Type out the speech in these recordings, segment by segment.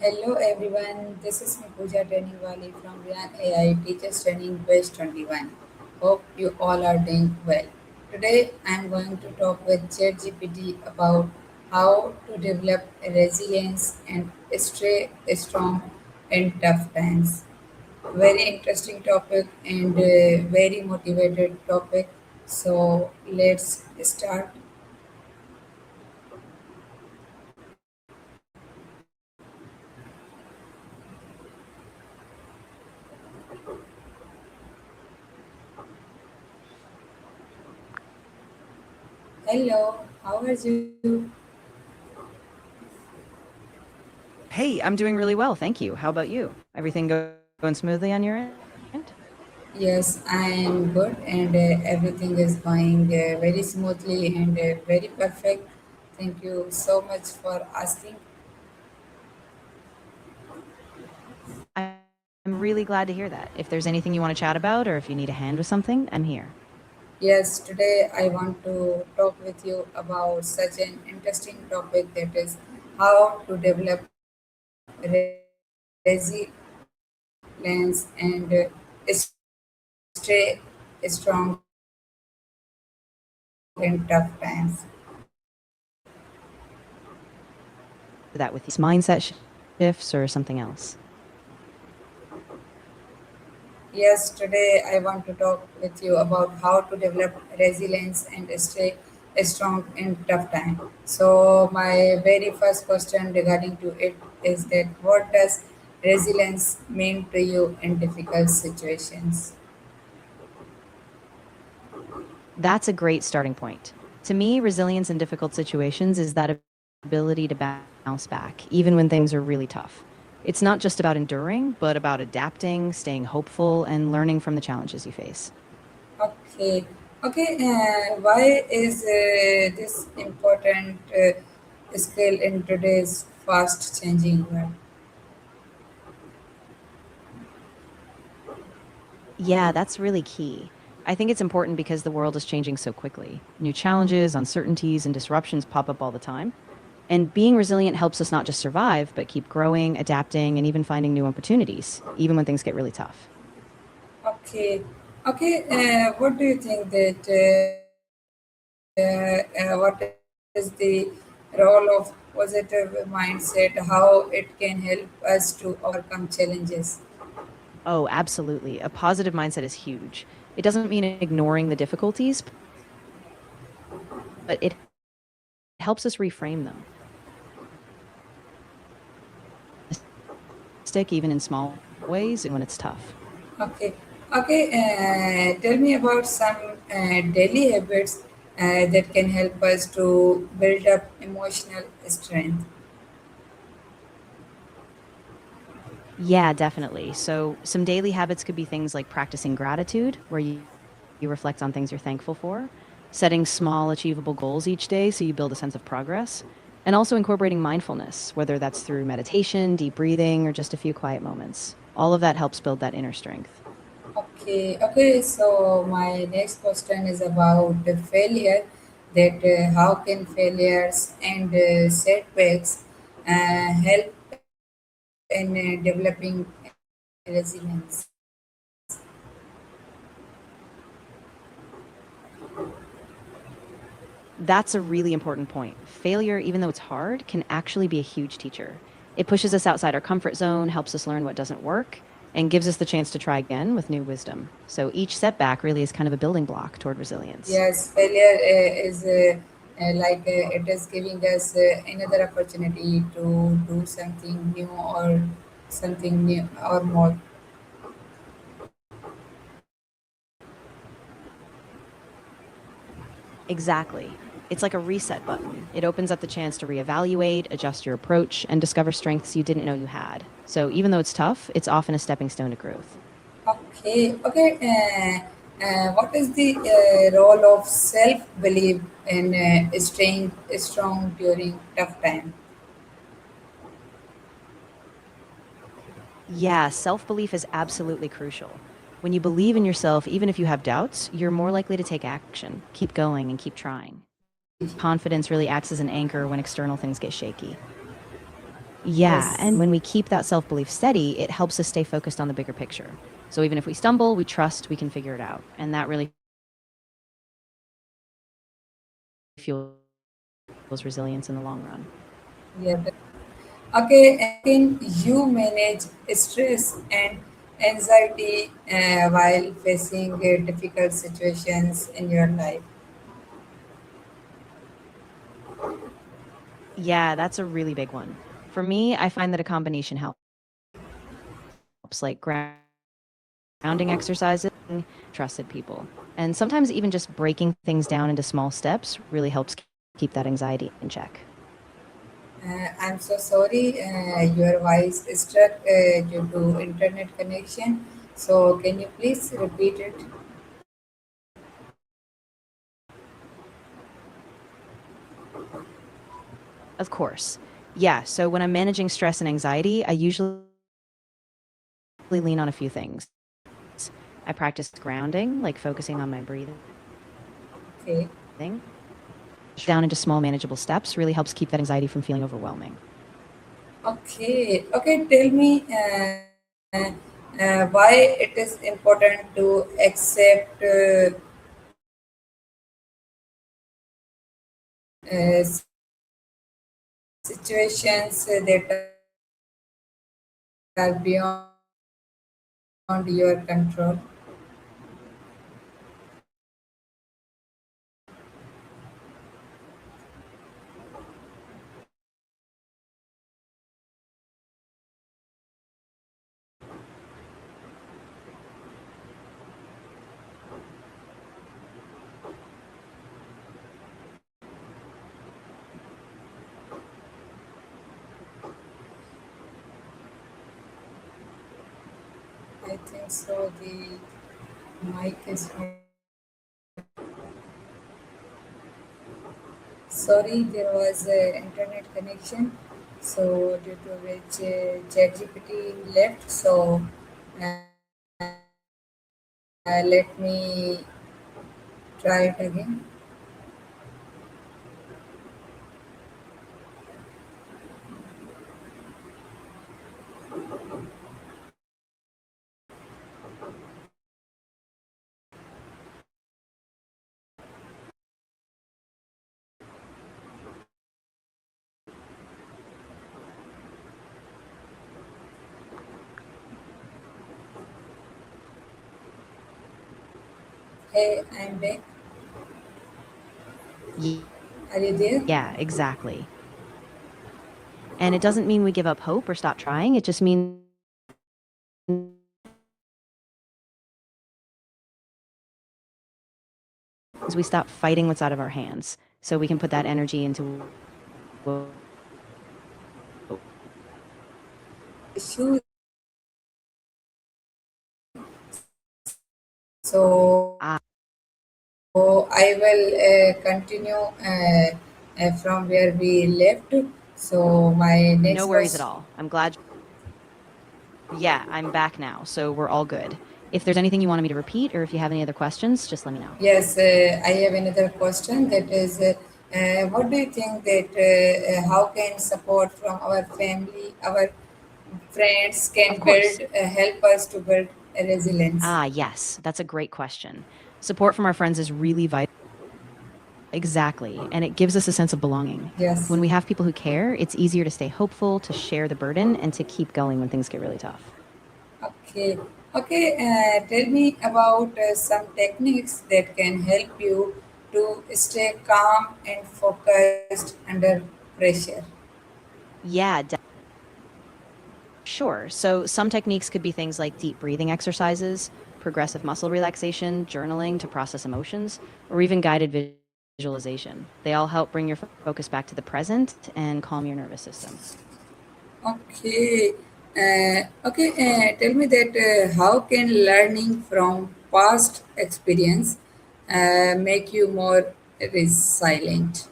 Hello everyone, this is me Pooja Training Wali from Rehan AI Teachers Training Base 21. Hope you all are doing well. Today I am going to talk with ChatGPT about how to develop resilience and stay strong in tough times. Very interesting topic and very motivated topic. So let's start. Hello, how are you? Hey, I'm doing really well, thank you. How about you? Everything going smoothly on your end? Yes, I'm good, and everything is going very smoothly and very perfect. Thank you so much for asking. I'm really glad to hear that. If there's anything you want to chat about or if you need a hand with something, I'm here. Yes, today I want to talk with you about such an interesting topic that is how to develop resilience and stay strong in tough times. That with you. Mindset shifts or something else. Yes, today I want to talk with you about how to develop resilience and stay strong in tough time. So my very first question regarding to it is that what does resilience mean to you in difficult situations? That's a great starting point. To me, resilience in difficult situations is that ability to bounce back, even when things are really tough. It's not just about enduring, but about adapting, staying hopeful, and learning from the challenges you face. Okay, okay. Why is this important skill in today's fast changing world? Yeah, that's really key. I think it's important because the world is changing so quickly. New challenges, uncertainties, and disruptions pop up all the time. And being resilient helps us not just survive, but keep growing, adapting, and even finding new opportunities, even when things get really tough. Okay, okay. What do you think that what is the role of positive mindset? How it can help us to overcome challenges? Oh, absolutely. A positive mindset is huge. It doesn't mean ignoring the difficulties, but it helps us reframe them. It helps us see that they're opportunities to grow, and it makes us more optimistic even in small ways, even when it's tough. Okay, okay. Tell me about some daily habits that can help us to build up emotional strength. Yeah, definitely. So, some daily habits could be things like practicing gratitude, where you reflect on things you're thankful for, setting small, achievable goals each day so you build a sense of progress, and also incorporating mindfulness, whether that's through meditation, deep breathing, or just a few quiet moments. All of that helps build that inner strength. Okay, okay. So my next question is about the failure. That how can failures and setbacks help in developing resilience? That's a really important point. Failure, even though it's hard, can actually be a huge teacher. It pushes us outside our comfort zone, helps us learn what doesn't work, and gives us the chance to try again with new wisdom. So each setback really is kind of a building block toward resilience. Yes, failure is it is giving us another opportunity to do something new or something new or more. Exactly. It's like a reset button. It opens up the chance to reevaluate, adjust your approach, and discover strengths you didn't know you had. So even though it's tough, it's often a stepping stone to growth. Okay, okay. What is the role of self belief in staying strong during tough time? Yeah, self belief is absolutely crucial. When you believe in yourself, even if you have doubts, you're more likely to take action, keep going, and keep trying. Confidence really acts as an anchor when external things get shaky. Yeah, Yes. and when we keep that self belief steady, it helps us stay focused on the bigger picture. So even if we stumble, we trust we can figure it out. And that really fuels resilience in the long run. Yeah. Okay, and how can you manage stress and anxiety while facing difficult situations in your life? Yeah, that's a really big one. For me, I find that a combination helps, like grounding exercises, trusted people, and sometimes even just breaking things down into small steps really helps keep that anxiety in check. I'm so sorry, your voice is struck due to internet connection. So, can you please repeat it? Of course. Yeah, so when I'm managing stress and anxiety, I usually lean on a few things. I practice grounding, like focusing on my breathing, and sometimes even just breaking things down into Okay. small manageable steps really helps keep that anxiety from feeling overwhelming. Okay. Okay. Tell me why it is important to accept situations that are beyond your control. I think so. The mic is not. Sorry, there was a internet connection, so due to which ChatGPT left. So let me try it again. Hey, I'm back. Are you Yeah, there? exactly. And it doesn't mean we give up hope or stop trying. It just means we stop fighting what's out of our hands. So we can put that energy into what we can control. So I will continue from where we left. So my next No worries at question. all. I'm glad. Yeah, I'm back now, so we're all good. If there's anything you wanted me to repeat or if you have any other questions, just let me know. Yes, I have another question. That is, what do you think that how can support from our family, our friends Of can course. build help us to build a resilience? Ah, yes, that's a great question. Support from our friends is really vital. Exactly, and it gives us a sense of belonging. Yes. When we have people who care, it's easier to stay hopeful, to share the burden, and to keep going when things get really tough. Okay. Okay. Tell me about some techniques that can help you to stay calm and focused under pressure. Yeah, sure. So some techniques could be things like deep breathing exercises, progressive muscle relaxation, journaling to process emotions, or even guided visualization. They all help bring your focus back to the present and calm your nervous system. Okay. Okay. Tell me that how can learning from past experience make you more resilient?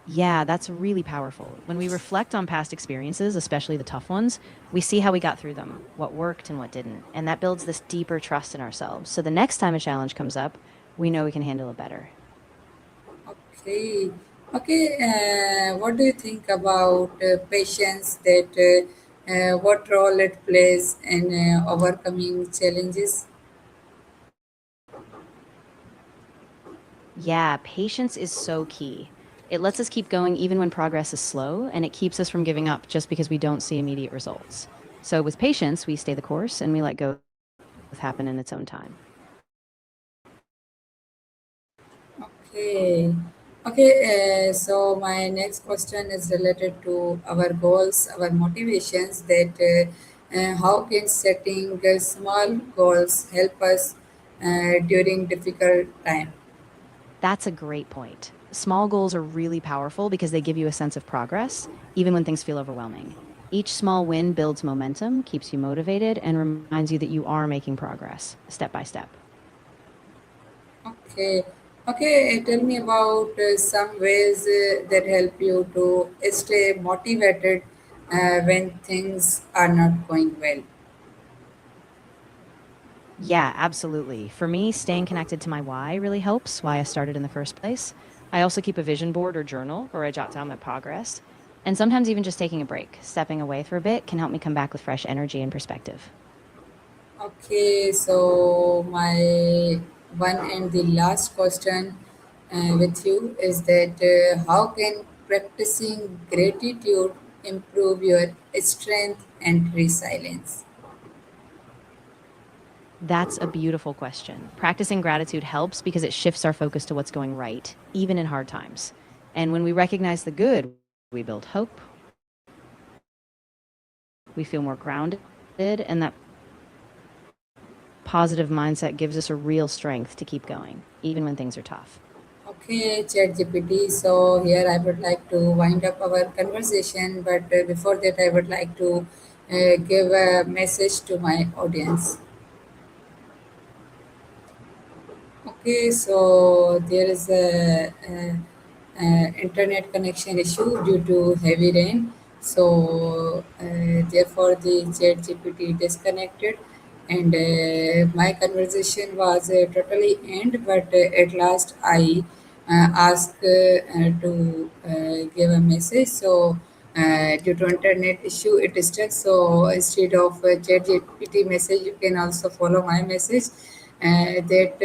Yeah, that's really powerful. When we reflect on past experiences, especially the tough ones, we see how we got through them, what worked and what didn't. And that builds this deeper trust in ourselves. So the next time a challenge comes up, we know we can handle it better. Okay. Okay, what do you think about patience? That what role it plays in overcoming challenges? Yeah, patience is so key. It lets us keep going even when progress is slow, and it keeps us from giving up just because we don't see immediate results. So, with patience, we stay the course and we let growth happen in its own time. Okay, okay. So my next question is related to our goals, our motivations. That how can setting small goals help us during difficult time? That's a great point. Small goals are really powerful because they give you a sense of progress, even when things feel overwhelming. Each small win builds momentum, keeps you motivated, and reminds you that you are making progress step by step. Okay, okay. Tell me about some ways that help you to stay motivated when things are not going well. Yeah, absolutely. For me, staying connected to my why really helps, why I started in the first place. I also keep a vision board or journal where I jot down my progress. And sometimes even just taking a break, stepping away for a bit, can help me come back with fresh energy and perspective. Okay, so my one and the last question with you is that how can practicing gratitude improve your strength and resilience? That's a beautiful question. Practicing gratitude helps because it shifts our focus to what's going right, even in hard times. And when we recognize the good, we build hope, we feel more grounded, and that positive mindset gives us a real strength to keep going, even when things are tough. Okay, ChatGPT. So here I would like to wind up our conversation, but before that, I would like to give a message to my audience. Okay, so there is a internet connection issue due to heavy rain. So therefore, the Chat GPT disconnected, and my conversation was totally end. But at last, I asked to give a message. So due to internet issue, it is stuck. So instead of Chat GPT message, you can also follow my message that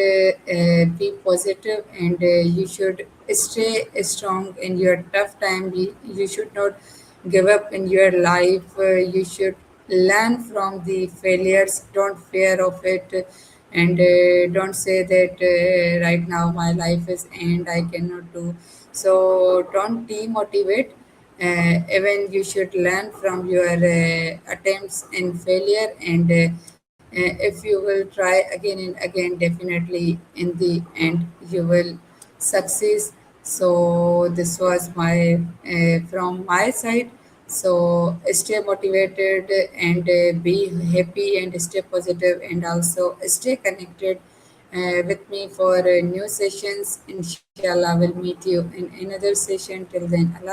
be positive and you should stay strong in your tough time. You should not give up in your life. You should learn from the failures. Don't fear of it, and don't say that right now my life is end. I cannot do. So don't demotivate. Even you should learn from your attempts and failure, and if you will try again and again, definitely in the end you will succeed. So this was my from my side. So stay motivated and be happy and stay positive, and also stay connected with me for new sessions. Inshallah, will meet you in another session. Till then, Allah